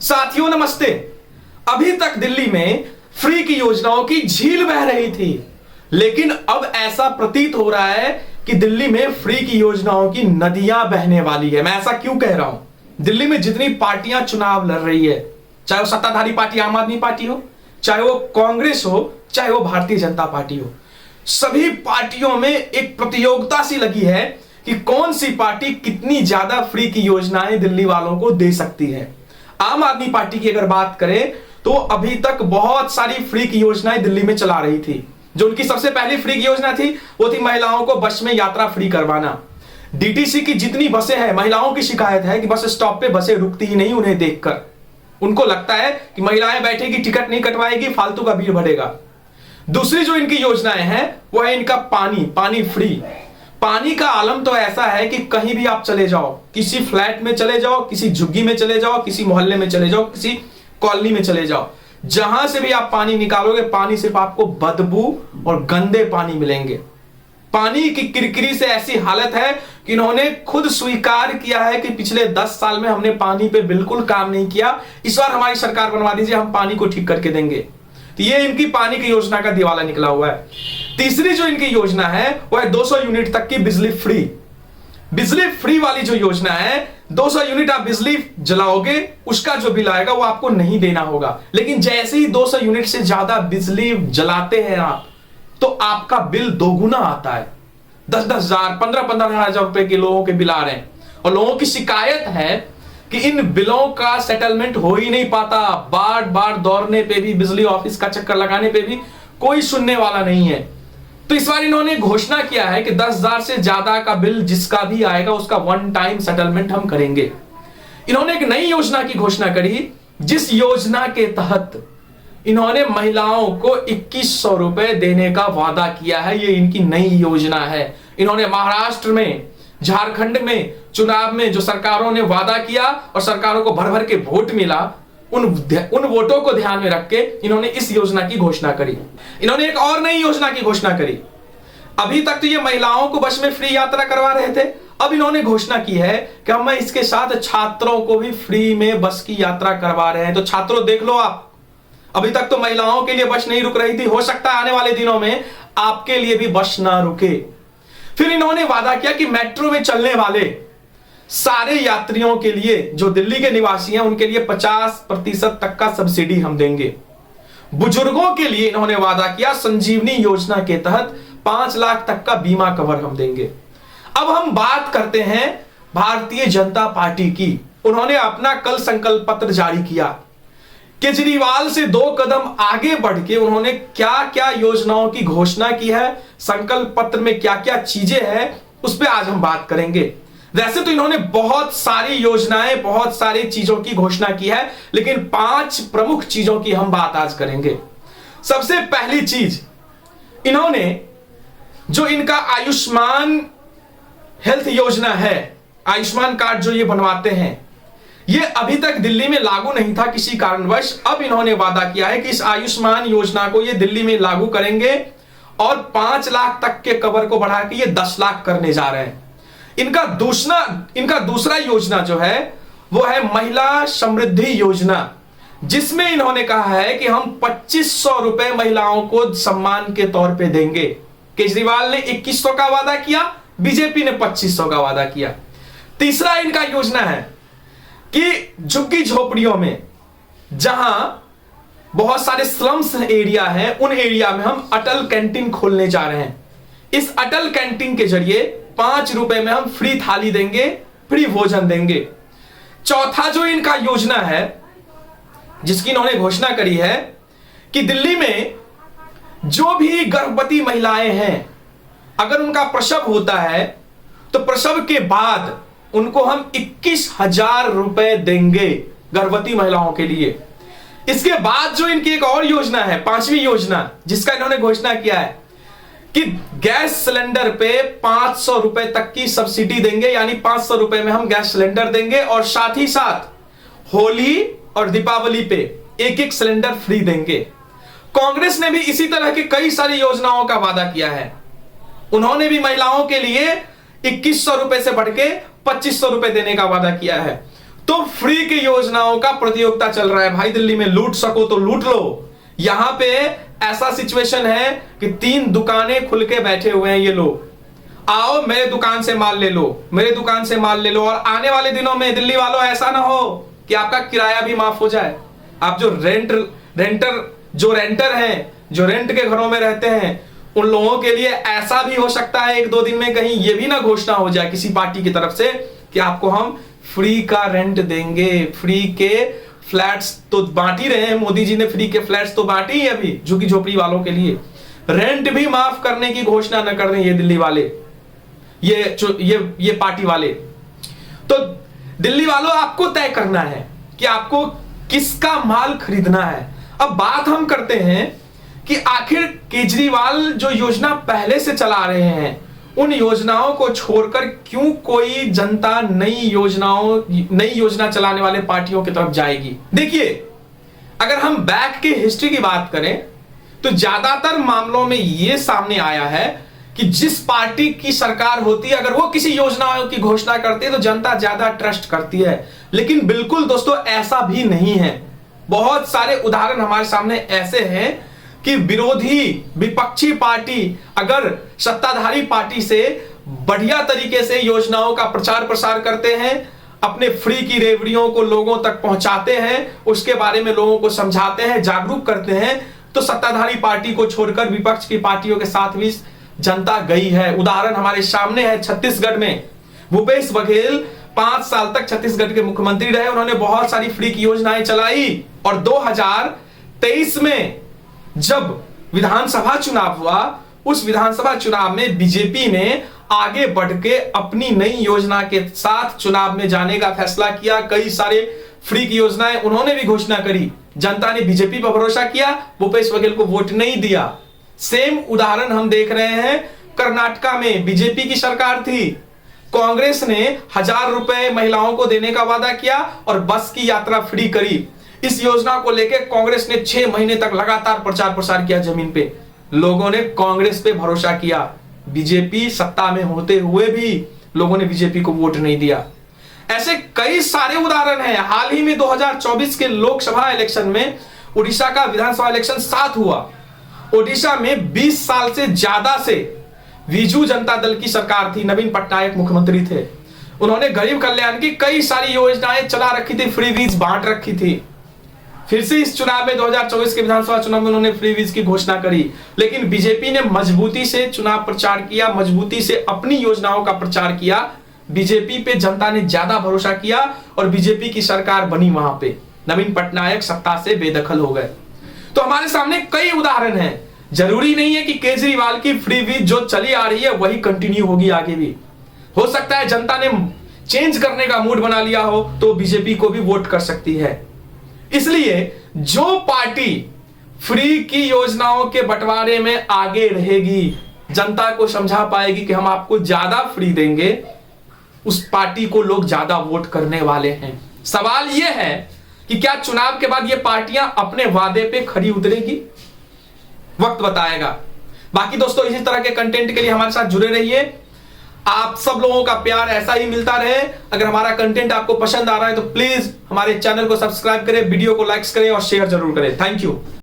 साथियों नमस्ते। अभी तक दिल्ली में फ्री की योजनाओं की झील बह रही थी, लेकिन अब ऐसा प्रतीत हो रहा है कि दिल्ली में फ्री की योजनाओं की नदियां बहने वाली है। मैं ऐसा क्यों कह रहा हूं? दिल्ली में जितनी पार्टियां चुनाव लड़ रही है, चाहे वो सत्ताधारी पार्टी आम आदमी पार्टी हो, चाहे वो कांग्रेस हो, चाहे वो भारतीय जनता पार्टी हो, सभी पार्टियों में एक प्रतियोगिता सी लगी है कि कौन सी पार्टी कितनी ज्यादा फ्री की योजनाएं दिल्ली वालों को दे सकती है। आम आदमी पार्टी की अगर बात करें तो अभी तक बहुत सारी फ्री की योजनाएं दिल्ली में चला रही थी। जो उनकी सबसे पहली फ्री की योजना थी वो थी महिलाओं को बस में यात्रा फ्री करवाना। डीटीसी की जितनी बसें हैं, महिलाओं की शिकायत है कि बस स्टॉप पे बसें रुकती ही नहीं उन्हें देखकर। उनको लगता है कि महिलाएं बैठेगी, टिकट नहीं कटवाएगी, फालतू का बिल बढ़ेगा। दूसरी जो इनकी योजनाएं हैं वो है इनका पानी फ्री। पानी का आलम तो ऐसा है कि कहीं भी आप चले जाओ, किसी फ्लैट में चले जाओ, किसी झुग्गी में चले जाओ, किसी मोहल्ले में चले जाओ, किसी कॉलोनी में चले जाओ, जहां से भी आप पानी निकालोगे, पानी सिर्फ आपको बदबू और गंदे पानी मिलेंगे। पानी की किरकिरी से ऐसी हालत है कि इन्होंने खुद स्वीकार किया है कि पिछले 10 साल में हमने पानी पे बिल्कुल काम नहीं किया, इस बार हमारी सरकार बनवा दीजिए, हम पानी को ठीक करके देंगे। तो ये इनकी पानी की योजना का दिवाला निकला हुआ है। तीसरी जो इनकी योजना है वो है 200 यूनिट तक की बिजली फ्री। बिजली फ्री वाली जो योजना है, 200 यूनिट आप बिजली जलाओगे, उसका जो बिल आएगा वो आपको नहीं देना होगा। लेकिन जैसे ही 200 यूनिट से ज्यादा बिजली जलाते हैं आप, तो आपका बिल दोगुना आता है। 10-10 हजार, 15-15 हजार रुपए के लोगों के बिल आ रहे हैं। और लोगों की शिकायत है कि इन बिलों का सेटलमेंट हो ही नहीं पाता। बार बार दौड़ने पे भी, बिजली ऑफिस का चक्कर लगाने पे भी कोई सुनने वाला नहीं है। तो इस बार इन्होंने घोषणा किया है कि 10,000 से ज्यादा का बिल जिसका भी आएगा उसका वन टाइम सेटलमेंट हम करेंगे। इन्होंने एक नई योजना की घोषणा करी, जिस योजना के तहत इन्होंने महिलाओं को 2100 रुपए देने का वादा किया है। ये इनकी नई योजना है। इन्होंने महाराष्ट्र में, झारखंड में चुनाव में जो सरकारों ने वादा किया और सरकारों को भर भर के वोट मिला, उन वोटों को ध्यान में रख के इन्होंने इस योजना की घोषणा करी। इन्होंने एक और नई योजना की घोषणा करी। अभी तक तो ये महिलाओं को बस में फ्री यात्रा करवा रहे थे, अब इन्होंने घोषणा की है कि हम इसके साथ छात्रों को भी फ्री में बस की यात्रा करवा रहे हैं। तो छात्रों देख लो आप, अभी तक तो महिलाओं के लिए बस नहीं रुक रही थी, हो सकता है आने वाले दिनों में आपके लिए भी बस ना रुके। फिर इन्होंने वादा किया कि मेट्रो में चलने वाले सारे यात्रियों के लिए, जो दिल्ली के निवासी हैं, उनके लिए 50% तक का सब्सिडी हम देंगे। बुजुर्गों के लिए इन्होंने वादा किया, संजीवनी योजना के तहत 5 लाख तक का बीमा कवर हम देंगे। अब हम बात करते हैं भारतीय जनता पार्टी की। उन्होंने अपना कल संकल्प पत्र जारी किया। केजरीवाल से 2 कदम आगे बढ़ के उन्होंने क्या क्या योजनाओं की घोषणा की है, संकल्प पत्र में क्या क्या चीजें हैं, उस पर आज हम बात करेंगे। वैसे तो इन्होंने बहुत सारी योजनाएं, बहुत सारी चीजों की घोषणा की है, लेकिन 5 प्रमुख चीजों की हम बात आज करेंगे। सबसे पहली चीज, इन्होंने जो इनका आयुष्मान हेल्थ योजना है, आयुष्मान कार्ड जो ये बनवाते हैं, ये अभी तक दिल्ली में लागू नहीं था किसी कारणवश। अब इन्होंने वादा किया है कि इस आयुष्मान योजना को ये दिल्ली में लागू करेंगे और 5 लाख तक के कवर को बढ़ा के ये 10 लाख करने जा रहे हैं। इनका दूसरा योजना जो है वो है महिला समृद्धि योजना, जिसमें इन्होंने कहा है कि हम 2500 रुपए महिलाओं को सम्मान के तौर पे देंगे। केजरीवाल ने 2100 का वादा किया, बीजेपी ने 2500 का वादा किया। तीसरा इनका योजना है कि झुग्गी झोपड़ियों में, जहां बहुत सारे स्लम्स एरिया हैं, उन एरिया में हम अटल कैंटीन खोलने जा रहे हैं। इस अटल कैंटीन के जरिए 5 रुपए में हम फ्री थाली देंगे, फ्री भोजन देंगे। चौथा जो इनका योजना है, जिसकी इन्होंने घोषणा करी है, कि दिल्ली में जो भी गर्भवती महिलाएं हैं, अगर उनका प्रसव होता है तो प्रसव के बाद उनको हम 21,000 रुपए देंगे गर्भवती महिलाओं के लिए। इसके बाद जो इनकी एक और योजना है, 5वीं योजना, जिसका इन्होंने घोषणा किया है कि गैस सिलेंडर पे 500 रुपए तक की सब्सिडी देंगे, यानी 500 रुपए में हम गैस सिलेंडर देंगे और साथ ही साथ होली और दीपावली पे 1-1 सिलेंडर फ्री देंगे। कांग्रेस ने भी इसी तरह की कई सारी योजनाओं का वादा किया है। उन्होंने भी महिलाओं के लिए 2100 रुपए से बढ़ के 2500 रुपए देने का वादा किया है। तो फ्री की योजनाओं का प्रतियोगिता चल रहा है भाई। दिल्ली में लूट सको तो लूट लो। यहां पे ऐसा सिचुएशन है कि 3 दुकानें खुल के बैठे हुए हैं ये लोग। आओ मेरे दुकान से माल ले लो, मेरे दुकान से माल ले लो। और आने वाले दिनों में दिल्ली वालों ऐसा ना हो कि आपका किराया भी माफ हो जाए। आप जो रेंटर हैं, जो रेंट के घरों में रहते हैं, उन लोगों के लिए ऐसा भी हो सकता है 1-2 दिन में कहीं ये भी ना घोषणा हो जाए किसी पार्टी की तरफ से कि आपको हम फ्री का रेंट देंगे। फ्री के फ्लैट्स तो बांट ही रहे हैं, मोदी जी ने फ्री के फ्लैट्स तो बांटे ही अभी झुग्गी झोपड़ी वालों के लिए। रेंट भी माफ करने की घोषणा न कर दें ये दिल्ली वाले, ये पार्टी वाले। तो दिल्ली वालों आपको तय करना है कि आपको किसका माल खरीदना है। अब बात हम करते हैं कि आखिर केजरीवाल जो योजना पहले से चला रहे हैं उन योजनाओं को छोड़कर क्यों कोई जनता नई योजना चलाने वाले पार्टियों की तरफ जाएगी। देखिए, अगर हम बैक की हिस्ट्री की बात करें तो ज्यादातर मामलों में यह सामने आया है कि जिस पार्टी की सरकार होती है, अगर वो किसी योजनाओं की घोषणा करती है तो जनता ज्यादा ट्रस्ट करती है। लेकिन बिल्कुल दोस्तों ऐसा भी नहीं है। बहुत सारे उदाहरण हमारे सामने ऐसे हैं कि विपक्षी पार्टी अगर सत्ताधारी पार्टी से बढ़िया तरीके से योजनाओं का प्रचार प्रसार करते हैं, अपने फ्री की रेवड़ियों को लोगों तक पहुंचाते हैं, उसके बारे में लोगों को समझाते हैं, जागरूक करते हैं, तो सत्ताधारी पार्टी को छोड़कर विपक्ष की पार्टियों के साथ भी जनता गई है। उदाहरण हमारे सामने है छत्तीसगढ़ में। भूपेश बघेल 5 साल तक छत्तीसगढ़ के मुख्यमंत्री रहे। उन्होंने बहुत सारी फ्री की योजनाएं चलाई और 2023 में जब विधानसभा चुनाव हुआ, उस विधानसभा चुनाव में बीजेपी ने आगे बढ़ के अपनी नई योजना के साथ चुनाव में जाने का फैसला किया। कई सारे फ्री की योजनाएं उन्होंने भी घोषणा करी। जनता ने बीजेपी पर भरोसा किया, भूपेश बघेल को वोट नहीं दिया। सेम उदाहरण हम देख रहे हैं कर्नाटका में। बीजेपी की सरकार थी, कांग्रेस ने 1000 रुपए महिलाओं को देने का वादा किया और बस की यात्रा फ्री करी। इस योजना को लेकर कांग्रेस ने 6 महीने तक लगातार प्रचार प्रसार किया जमीन पे। लोगों ने कांग्रेस पे भरोसा किया। बीजेपी सत्ता में होते हुए भी लोगों ने बीजेपी को वोट नहीं दिया। ऐसे कई सारे उदाहरण हैं। हाल ही में 2024 के लोकसभा इलेक्शन में उड़ीसा का विधानसभा इलेक्शन साथ हुआ। ओडिशा में 20 साल से ज्यादा से बीजू जनता दल की सरकार थी, नवीन पटनायक मुख्यमंत्री थे। उन्होंने गरीब कल्याण की कई सारी योजनाएं चला रखी थी, फ्री वीज बांट रखी थी। फिर से इस चुनाव में 2024 के विधानसभा चुनाव में उन्होंने फ्री वीज की घोषणा करी। लेकिन बीजेपी ने मजबूती से चुनाव प्रचार किया, मजबूती से अपनी योजनाओं का प्रचार किया। बीजेपी पे जनता ने ज्यादा भरोसा किया और बीजेपी की सरकार बनी। वहां पे नवीन पटनायक सत्ता से बेदखल हो गए। तो हमारे सामने कई उदाहरण हैं। जरूरी नहीं है कि केजरीवाल की फ्री वीज जो चली आ रही है वही कंटिन्यू होगी आगे भी। हो सकता है जनता ने चेंज करने का मूड बना लिया हो तो बीजेपी को भी वोट कर सकती है। इसलिए जो पार्टी फ्री की योजनाओं के बंटवारे में आगे रहेगी, जनता को समझा पाएगी कि हम आपको ज्यादा फ्री देंगे, उस पार्टी को लोग ज्यादा वोट करने वाले हैं। सवाल यह है कि क्या चुनाव के बाद ये पार्टियां अपने वादे पे खरी उतरेगी? वक्त बताएगा। बाकी दोस्तों इसी तरह के कंटेंट के लिए हमारे साथ जुड़े रहिए। आप सब लोगों का प्यार ऐसा ही मिलता रहे। अगर हमारा कंटेंट आपको पसंद आ रहा है तो प्लीज हमारे चैनल को सब्सक्राइब करें, वीडियो को लाइक करें और शेयर जरूर करें। Thank you.